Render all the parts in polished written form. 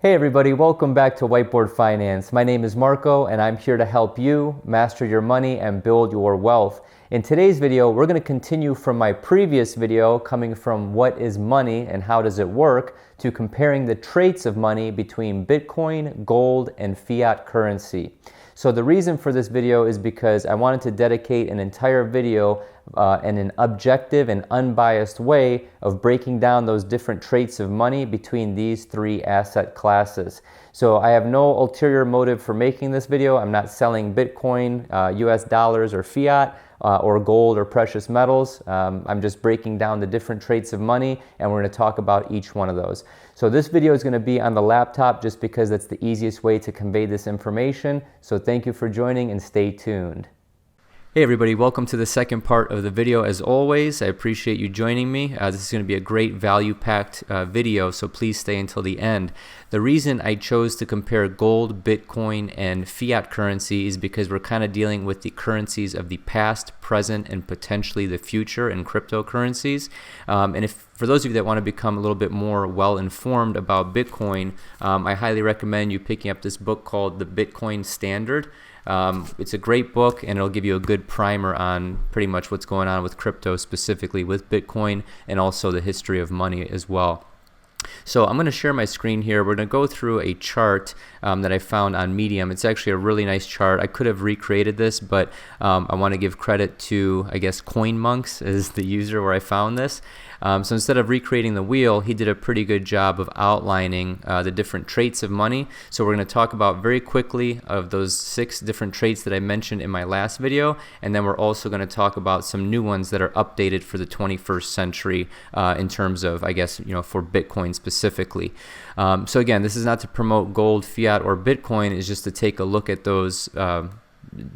Hey everybody, welcome back to Whiteboard Finance. My name is Marko and I'm here to help you master your money and build your wealth. In today's video, we're going to continue from my previous video coming from what is money and how does it work to comparing the traits of money between Bitcoin, gold, and fiat currency. So the reason for this video is because I wanted to dedicate an entire video in an objective and unbiased way of breaking down those different traits of money between these three asset classes. So I have no ulterior motive for making this video. I'm not selling Bitcoin, US dollars, or fiat, or gold or precious metals. I'm just breaking down the different traits of money, and we're going to talk about each one of those. So this video is going to be on the laptop just because that's the easiest way to convey this information. So thank you for joining and stay tuned. Hey everybody, welcome to the second part of the video. As always, I appreciate you joining me. This is going to be a great value-packed video, so please stay until the end. The reason I chose to compare gold, Bitcoin, and fiat currency is because we're kind of dealing with the currencies of the past, present, and potentially the future in cryptocurrencies. And if for those of you that want to become a little bit more well-informed about Bitcoin, I highly recommend you picking up this book called The Bitcoin Standard. It's a great book and it'll give you a good primer on pretty much what's going on with crypto, specifically with Bitcoin, and also the history of money as well. So I'm going to share my screen here. We're going to go through a chart that I found on Medium. It's actually a really nice chart. I could have recreated this, but I want to give credit to, I guess, CoinMonks is the user where I found this. So instead of recreating the wheel, he did a pretty good job of outlining the different traits of money. So we're going to talk about very quickly of those 6 different traits that I mentioned in my last video, and then we're also going to talk about some new ones that are updated for the 21st century in terms of, I guess, for Bitcoin specifically. So again, this is not to promote gold, fiat, or Bitcoin. It's just to take a look at those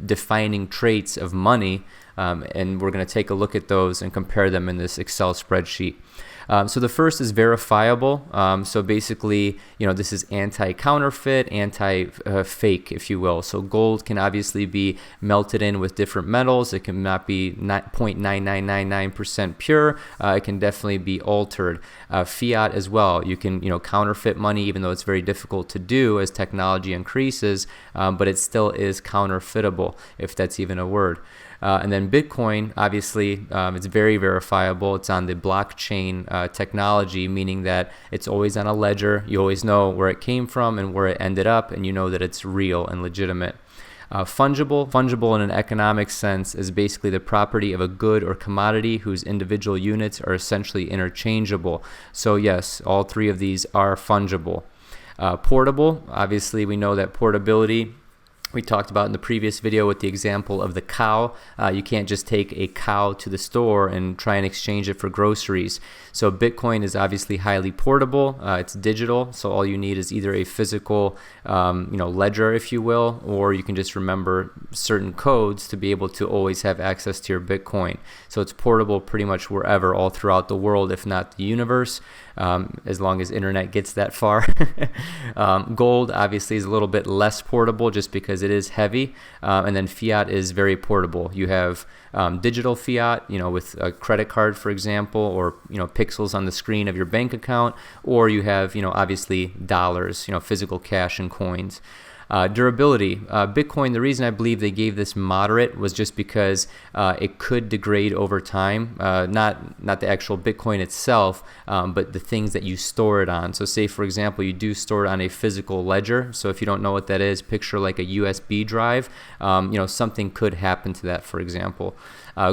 defining traits of money, and we're going to take a look at those and compare them in this Excel spreadsheet. So the first is verifiable. So basically, this is anti-counterfeit, anti-fake, if you will. So gold can obviously be melted in with different metals. It cannot be 0.9999% pure. It can definitely be altered. Fiat as well. You can, counterfeit money, even though it's very difficult to do as technology increases, but it still is counterfeitable, if that's even a word. And then Bitcoin, obviously, it's very verifiable. It's on the blockchain technology, meaning that it's always on a ledger. You always know where it came from and where it ended up, and you know that it's real and legitimate. Fungible in an economic sense is basically the property of a good or commodity whose individual units are essentially interchangeable. So yes, all 3 of these are fungible. Portable, obviously we know that portability, we talked about in the previous video with the example of the cow. You can't just take a cow to the store and try and exchange it for groceries. So Bitcoin is obviously highly portable. It's digital, so all you need is either a physical, ledger, if you will, or you can just remember certain codes to be able to always have access to your Bitcoin. So it's portable pretty much wherever, all throughout the world, if not the universe, as long as internet gets that far. Gold obviously is a little bit less portable just because it is heavy, and then fiat is very portable. You have digital fiat, with a credit card, for example, or pixels on the screen of your bank account, or you have obviously dollars, physical cash and coins. Durability. Bitcoin, the reason I believe they gave this moderate was just because it could degrade over time. Not the actual Bitcoin itself, but the things that you store it on. So say, for example, you do store it on a physical ledger. So if you don't know what that is, picture like a USB drive. Something could happen to that, for example.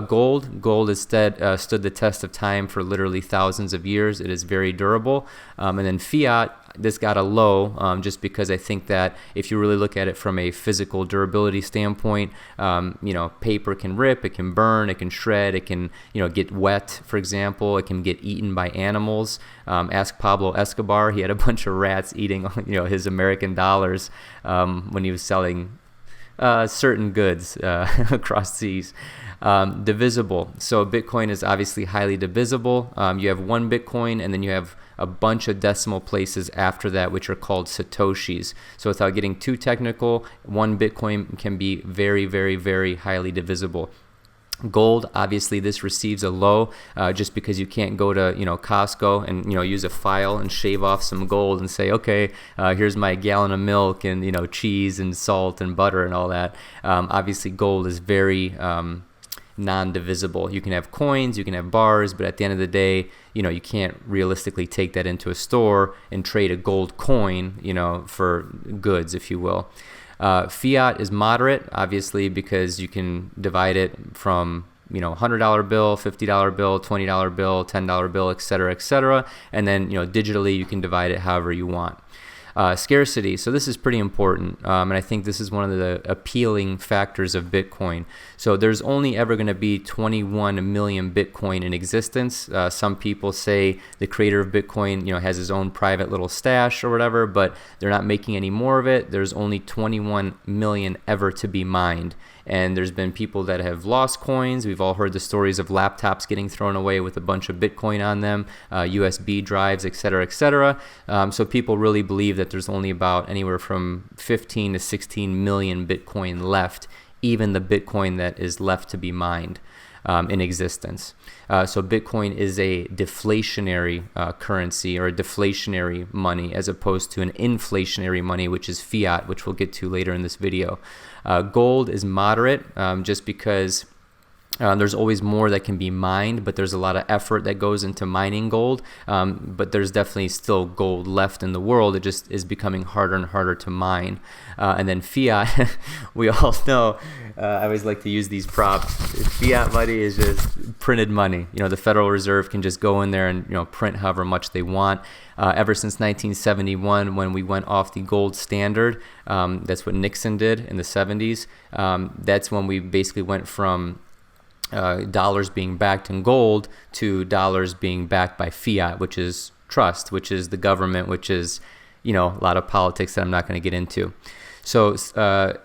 Gold instead stood the test of time for literally thousands of years. It is very durable. And then fiat, this got a low just because I think that if you really look at it from a physical durability standpoint, paper can rip, it can burn, it can shred, it can get wet, for example, it can get eaten by animals. Ask Pablo Escobar. He had a bunch of rats eating his American dollars when he was selling certain goods across seas. Divisible. So Bitcoin is obviously highly divisible. You have 1 Bitcoin, and then you have a bunch of decimal places after that, which are called Satoshis. So without getting too technical, 1 Bitcoin can be very, very, very highly divisible. Gold, obviously, this receives a low just because you can't go to Costco and use a file and shave off some gold and say, okay, here's my gallon of milk and cheese and salt and butter and all that. Obviously, gold is very non-divisible. You can have coins, you can have bars, but at the end of the day, you can't realistically take that into a store and trade a gold coin, for goods, if you will. Fiat is moderate, obviously, because you can divide it from $100 bill, $50 bill, $20 bill, $10 bill, etc., and then digitally you can divide it however you want. Scarcity. So this is pretty important, and I think this is one of the appealing factors of Bitcoin. So there's only ever going to be 21 million Bitcoin in existence. Some people say the creator of Bitcoin, has his own private little stash or whatever, but they're not making any more of it. There's only 21 million ever to be mined. And there's been people that have lost coins. We've all heard the stories of laptops getting thrown away with a bunch of Bitcoin on them, USB drives, etc. So people really believe that there's only about anywhere from 15 to 16 million Bitcoin left, even the Bitcoin that is left to be mined in existence. So Bitcoin is a deflationary currency, or a deflationary money, as opposed to an inflationary money, which is fiat, which we'll get to later in this video. Gold is moderate, just because there's always more that can be mined, but there's a lot of effort that goes into mining gold. But there's definitely still gold left in the world. It just is becoming harder and harder to mine. And then fiat, we all know, I always like to use these props. Fiat money is just printed money. The Federal Reserve can just go in there and print however much they want. Ever since 1971, when we went off the gold standard, that's what Nixon did in the 70s. That's when we basically went from dollars being backed in gold to dollars being backed by fiat, which is trust, which is the government, which is, a lot of politics that I'm not going to get into. So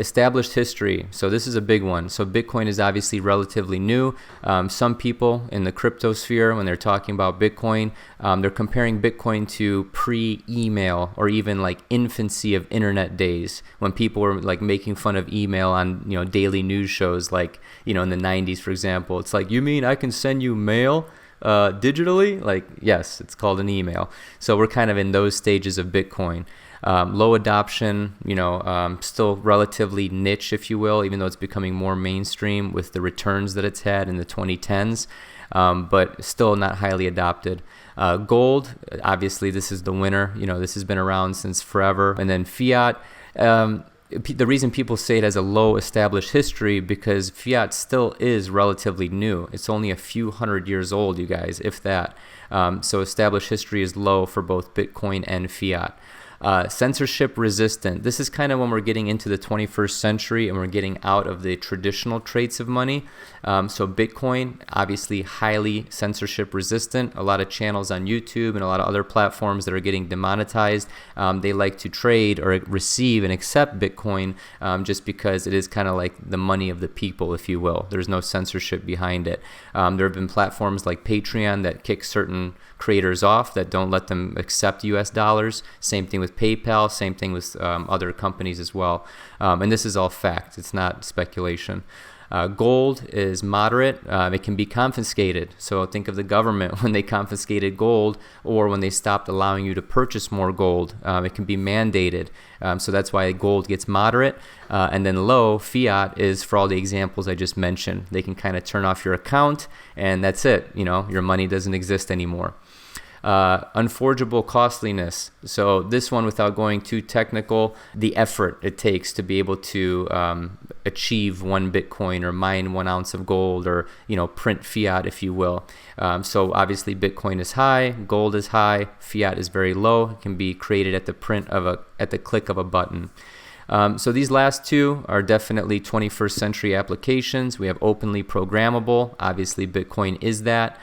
established history. So this is a big one. So Bitcoin is obviously relatively new. Some people in the crypto sphere, when they're talking about Bitcoin, they're comparing Bitcoin to pre-email or even like infancy of internet days, when people were like making fun of email on daily news shows, like in the 90s, for example. It's like, you mean I can send you mail digitally? Like, yes, it's called an email. So we're kind of in those stages of Bitcoin. Low adoption, still relatively niche, if you will, even though it's becoming more mainstream with the returns that it's had in the 2010s, but still not highly adopted. Gold, obviously, this is the winner. This has been around since forever. And then fiat, the reason people say it has a low established history, because fiat still is relatively new. It's only a few hundred years old, you guys, if that. So established history is low for both Bitcoin and fiat. Censorship resistant. This is kind of when we're getting into the 21st century and we're getting out of the traditional traits of money. So Bitcoin, obviously highly censorship resistant. A lot of channels on YouTube and a lot of other platforms that are getting demonetized, they like to trade or receive and accept Bitcoin just because it is kind of like the money of the people, if you will. There's no censorship behind it. There have been platforms like Patreon that kick certain creators off, that don't let them accept US dollars. Same thing with PayPal, same thing with other companies as well. And this is all fact, it's not speculation. Gold is moderate. It can be confiscated. So think of the government when they confiscated gold, or when they stopped allowing you to purchase more gold. It can be mandated. So that's why gold gets moderate. And then low, fiat, is for all the examples I just mentioned. They can kind of turn off your account, and that's it. Your money doesn't exist anymore. Unforgeable costliness. So this one, without going too technical, the effort it takes to be able to achieve 1 Bitcoin or mine 1 ounce of gold, or print fiat, if you will. So obviously Bitcoin is high, gold is high, fiat is very low. It can be created at the click of a button. So these last two are definitely 21st century applications. We have openly programmable. Obviously, Bitcoin is that.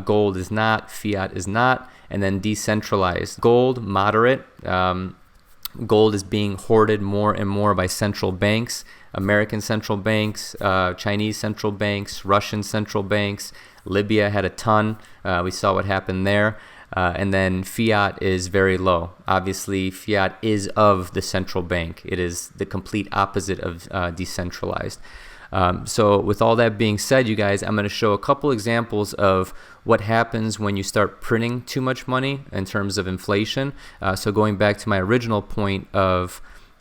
Gold is not. Fiat is not. And then decentralized. Gold, moderate. Gold is being hoarded more and more by central banks. American central banks, Chinese central banks, Russian central banks. Libya had a ton. We saw what happened there. And then fiat is very low. Obviously, fiat is of the central bank. It is the complete opposite of decentralized. So with all that being said, you guys, I'm going to show a couple examples of what happens when you start printing too much money in terms of inflation. So going back to my original point of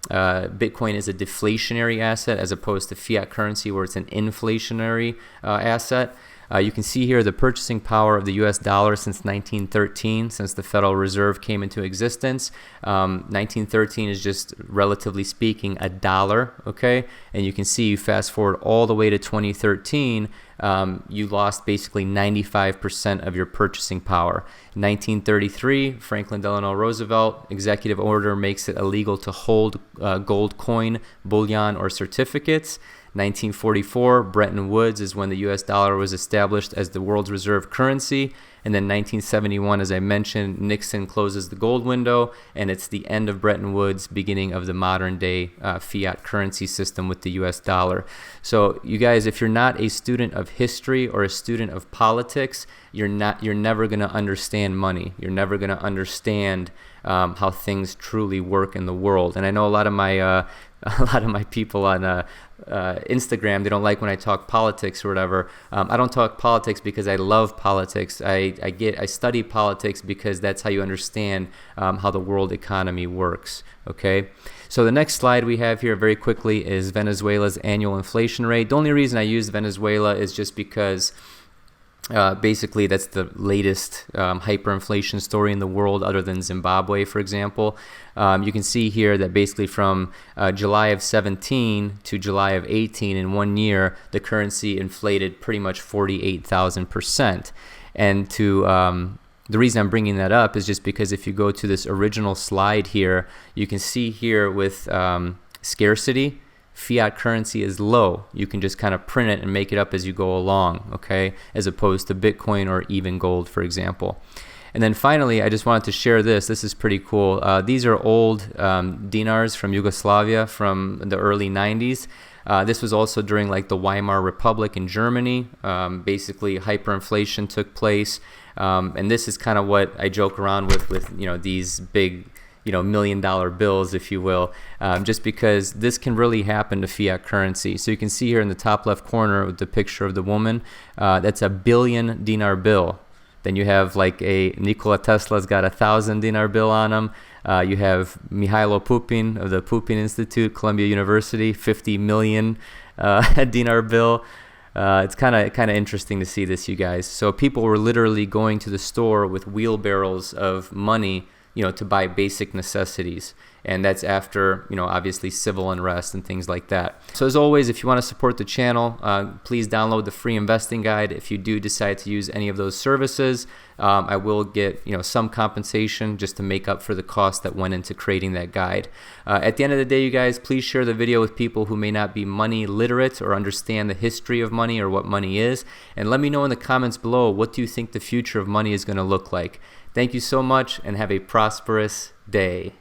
Bitcoin is a deflationary asset as opposed to fiat currency where it's an inflationary asset. You can see here the purchasing power of the US dollar since 1913, since the Federal Reserve came into existence. 1913 is just, relatively speaking, a dollar, okay? And you can see, you fast forward all the way to 2013, you lost basically 95% of your purchasing power. 1933, Franklin Delano Roosevelt, executive order makes it illegal to hold gold coin, bullion, or certificates. 1944, Bretton Woods is when the US dollar was established as the world's reserve currency. And then 1971, as I mentioned, Nixon closes the gold window, and it's the end of Bretton Woods, beginning of the modern day fiat currency system with the US dollar. So you guys, if you're not a student of history or a student of politics, you're never going to understand money. You're never going to understand how things truly work in the world. And I know a lot of my people on Instagram, they don't like when I talk politics or whatever. I don't talk politics because I love politics. I study politics because that's how you understand how the world economy works. Okay, so the next slide we have here very quickly is Venezuela's annual inflation rate. The only reason I use Venezuela is just because basically that's the latest hyperinflation story in the world, other than Zimbabwe, for example. You can see here that basically from July of 17 to July of 18, in 1 year, the currency inflated pretty much 48,000%. And the reason I'm bringing that up is just because if you go to this original slide here, you can see here with scarcity, fiat currency is low. You can just kind of print it and make it up as you go along, okay, as opposed to Bitcoin or even gold, for example. And then finally, I just wanted to share this. This is pretty cool. These are old dinars from Yugoslavia from the early 90s. This was also during like the Weimar Republic in Germany. Basically, hyperinflation took place. And this is kind of what I joke around with these big $1 million bills, if you will, just because this can really happen to fiat currency. So you can see here in the top left corner with the picture of the woman, that's a 1 billion dinar bill. Then you have like a Nikola Tesla's got a 1,000 dinar bill on him. You have Mihailo Pupin of the Pupin Institute, Columbia University, 50 million dinar bill. It's kind of interesting to see this, you guys. So people were literally going to the store with wheelbarrows of money, to buy basic necessities. And that's after, obviously civil unrest and things like that. So as always, if you want to support the channel, please download the free investing guide. If you do decide to use any of those services, I will get, some compensation just to make up for the cost that went into creating that guide. At the end of the day, you guys, please share the video with people who may not be money literate or understand the history of money or what money is. And let me know in the comments below, what do you think the future of money is going to look like? Thank you so much, and have a prosperous day.